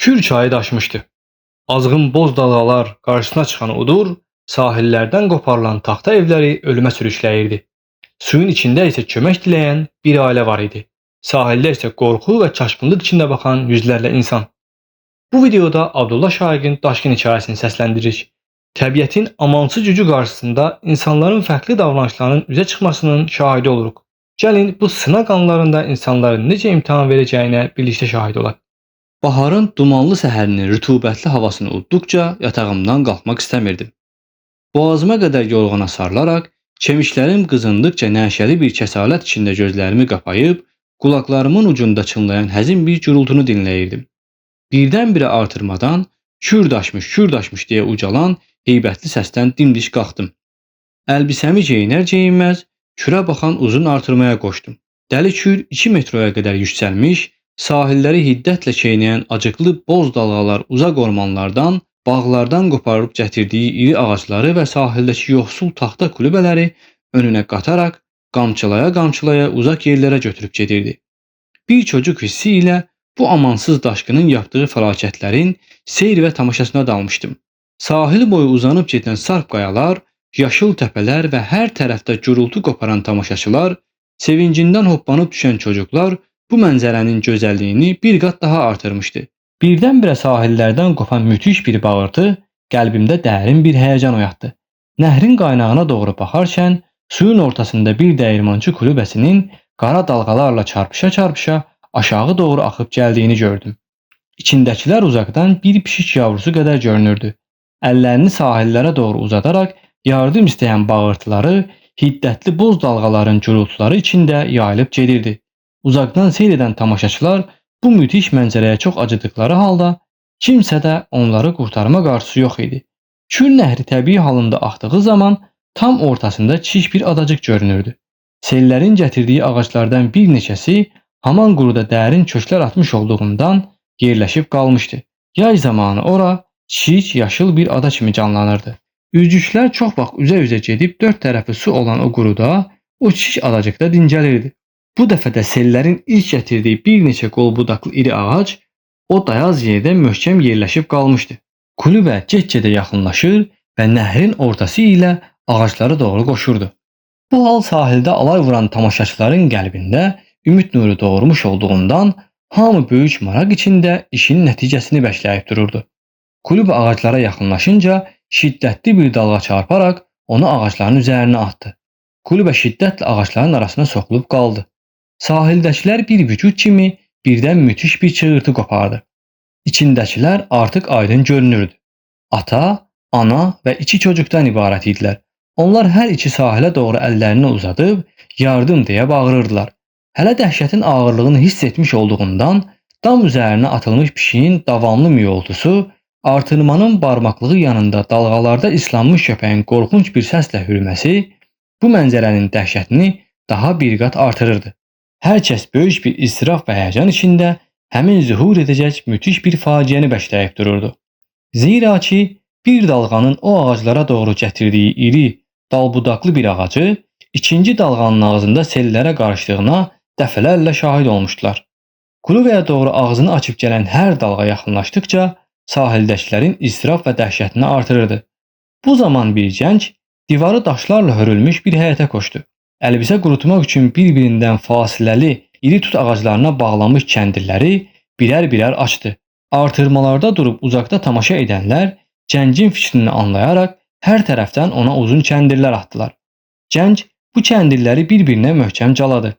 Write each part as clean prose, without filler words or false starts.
Kür çayı daşmışdı. Azğın boz dalğalar qarşısına çıxan odur, sahillərdən qoparılan taxta evləri ölümə sürükləyirdi. Suyun içində isə kömək diləyən bir ailə var idi. Sahildə isə qorxu və çaşqınlıq içində baxan yüzlərlə insan. Bu videoda Abdullah Şaiqin Daşqın hekayəsini səsləndiririk. Təbiətin amansız gücü qarşısında insanların fərqli davranışlarının üzə çıxmasının şahidi oluruq. Gəlin bu sınaq anlarında insanların necə imtahan verəcəyinə birlikdə şahid olaq. Baharın dumanlı səhərinin rütubətli havasını udduqca yatağımdan qalxmaq istəmirdim. Boğazıma qədər yorğana sarılaraq, kemiklərim qızındıqca nəşəli bir kəsalət içində gözlərimi qapayıb, qulaqlarımın ucunda çınlayan həzin bir gürültünü dinləyirdim. Birdən-birə artırmadan kür daşmış deyə ucalan heybətli səsdən dimdik qalxdım. Əlbisəmi geyinər-geyinməz kürə baxan uzun artırmaya qoşdum. Dəli kür 2 metroya qədər yüksəlmiş, sahilləri hiddətlə çeynəyən acıqlı boz dalğalar uzaq ormanlardan, bağlardan qoparıb gətirdiyi iri ağacları və sahildəki yoxsul taxta kulübələri önünə qataraq, qamçılaya-qamçılaya uzaq yerlərə götürüb gedirdi. Bir çocuk hissi ilə bu amansız daşqının yaptığı fəlakətlərin seyr və tamaşasına dalmışdım. Sahil boyu uzanıb gedən sarp qayalar, yaşıl təpələr və hər tərəfdə gürültü qoparan tamaşaçılar, sevincindən hoppanıb düşən çocuklar bu mənzərənin gözəlliyini bir qat daha artırmışdı. Birdən-birə sahillərdən qopan müthiş bir bağırtı qəlbimdə dərin bir həyəcan oyatdı. Nəhrin qaynağına doğru baxarkən suyun ortasında bir dəyirmançı kulübəsinin qara dalğalarla çarpışa-çarpışa aşağı doğru axıb gəldiyini gördüm. İçindəkilər uzaqdan bir pişik yavrusu qədər görünürdü. Əllərini sahillərə doğru uzadaraq yardım istəyən bağırtıları hiddətli boz dalğaların gürültüləri içində yayılıb gedirdi. Uzaqdan seyr edən tamaşaçılar bu müthiş mənzərəyə çox acıdıkları halda kimsə də onları qurtarma qarşısı yox idi. Kür nəhri təbii halında axdığı zaman tam ortasında kiçik bir adacıq görünürdü. Sellərin gətirdiyi ağaclardan bir neçəsi haman quruda dərin köklər atmış olduğundan yerləşib qalmışdı. Yay zamanı ora kiçik yaşıl bir ada kimi canlanırdı. Üzgüklər çox vaxt üzə-üzə gedib dörd tərəfi su olan o quruda, o kiçik adacıqda dincəlirdi. Bu dəfə də sellərin ilk gətirdiyi bir neçə qol budaqlı iri ağac o dayaz yerdə möhkəm yerləşib qalmışdı. Kulübə get-gedə yaxınlaşır və nəhrin ortası ilə ağaclara doğru qoşurdu. Bu hal sahildə alay vuran tamaşaçıların qəlbində ümid nuru doğurmuş olduğundan hamı böyük maraq içində işin nəticəsini bəkləyib dururdu. Kulübə ağaclara yaxınlaşınca şiddətli bir dalğa çarparaq onu ağacların üzərinə atdı. Kulübə şiddətlə ağacların arasına soxulub qaldı. Sahildəkilər bir vücud kimi birdən müthiş bir çığırtı qopardı. İçindəkilər artıq aydın görünürdü. Ata, ana və 2 çocukdan ibarət idilər. Onlar hər iki sahilə doğru əllərini uzadıb yardım deyə bağırırdılar. Hələ dəhşətin ağırlığını hiss etmiş olduğundan dam üzərinə atılmış pişiyin davamlı miyoltusu, artırmanın barmaqlığı yanında dalğalarda islanmış köpəyin qorxunc bir səslə hürməsi bu mənzərənin dəhşətini daha bir qat artırırdı. Hər kəs böyük bir istiraf və həyəcan içində həmin zühur edəcək müthiş bir faciəni bəkləyib dururdu. Zira ki, bir dalğanın o ağaclara doğru gətirdiyi iri, dalbudaqlı bir ağacı ikinci dalğanın ağzında sellərə qarışdığına dəfələrlə şahid olmuşdular. Kulübəyə doğru ağzını açıb gələn hər dalğa yaxınlaşdıqca sahildəkilərin istiraf və dəhşətini artırırdı. Bu zaman bir gənc divarı daşlarla hörülmüş bir həyətə koşdu. Əlbisə qurutmaq üçün bir-birindən fasiləli iri tut ağaclarına bağlanmış kəndirləri birər-birər açdı. Artırmalarda durub uzaqda tamaşa edənlər gəncin fikrini anlayaraq hər tərəfdən ona uzun kəndirlər atdılar. Gənc bu kəndirləri bir-birinə möhkəm caladı.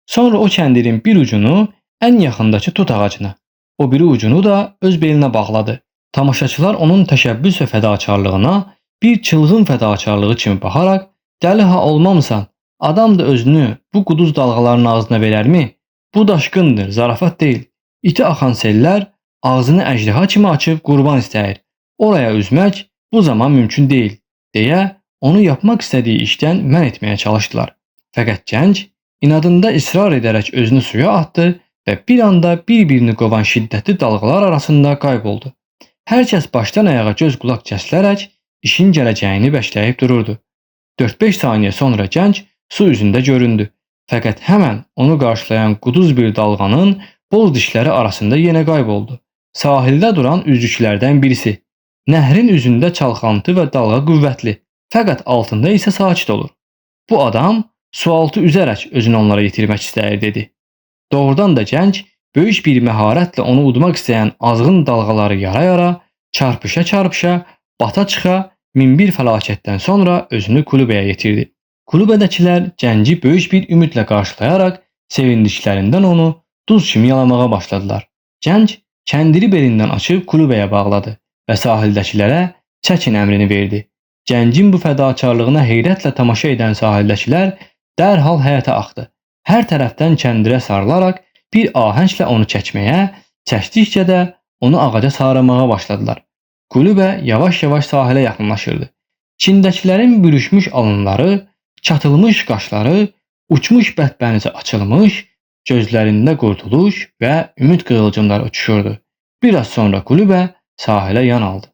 Sonra o kəndirin bir ucunu ən yaxındakı tut ağacına, o biri ucunu da öz belinə bağladı. Tamaşaçılar onun təşəbbüs və fədakarlığına bir çılğın fədakarlığı kimi baxaraq "Dəli ha olmamısan, adam da özünü bu quduz dalğaların ağzına verərmi? Bu daşqındır, zarafat deyil. İti axan sellər ağzını əjdaha kimi açıb qurban istəyir. Oraya üzmək bu zaman mümkün deyil" deyə onu yapmaq istədiyi işdən mən etməyə çalışdılar. Fəqət gənc inadında israr edərək özünü suya atdı və bir anda bir-birini qovan şiddətli dalğalar arasında qayboldu. Hər kəs başdan ayağa göz qulaq kəsilərək işin gələcəyini bəkləyib dururdu. 4-5 saniyə sonra gənc su üzündə göründü. Fəqət həmən onu qarşılayan quduz bir dalğanın boz dişləri arasında yenə qayboldu. Sahildə duran üzüklərdən birisi. Nəhrin üzündə çalxantı və dalğa qüvvətli, fəqət altında isə sakit olur. Bu adam sualtı üzərək özünü onlara yetirmək istəyir dedi. Doğrudan da gənc böyük bir məharətlə onu udmaq istəyən azğın dalğaları yara-yara, çarpışa-çarpışa, bata-çıxa min bir fəlakətdən sonra özünü kulübəyə yetirdi. Kulübədəkilər gənci böyük bir ümidlə qarşılayaraq sevindiklərindən onu duz kimi yalamağa başladılar. Gənc kəndiri belindən açıb kulübəyə bağladı və sahildəkilərə çəkin əmrini verdi. Gəncin bu fədakarlığına heyrətlə tamaşa edən sahildəkilər dərhal həyətə axdı. Hər tərəfdən kəndirə sarılaraq bir ahənglə onu çəkməyə, çəkdikcə də onu ağaca sarılmağa başladılar. Kulübə yavaş-yavaş sahilə yaxınlaşırdı. Çindəkilərin bürüşmüş alınları, çatılmış qaşları, uçmuş bətbənizi açılmış, gözlərində qurtuluş və ümid qığılcımları uçuşurdu. Biraz sonra kulübə sahilə yan aldı.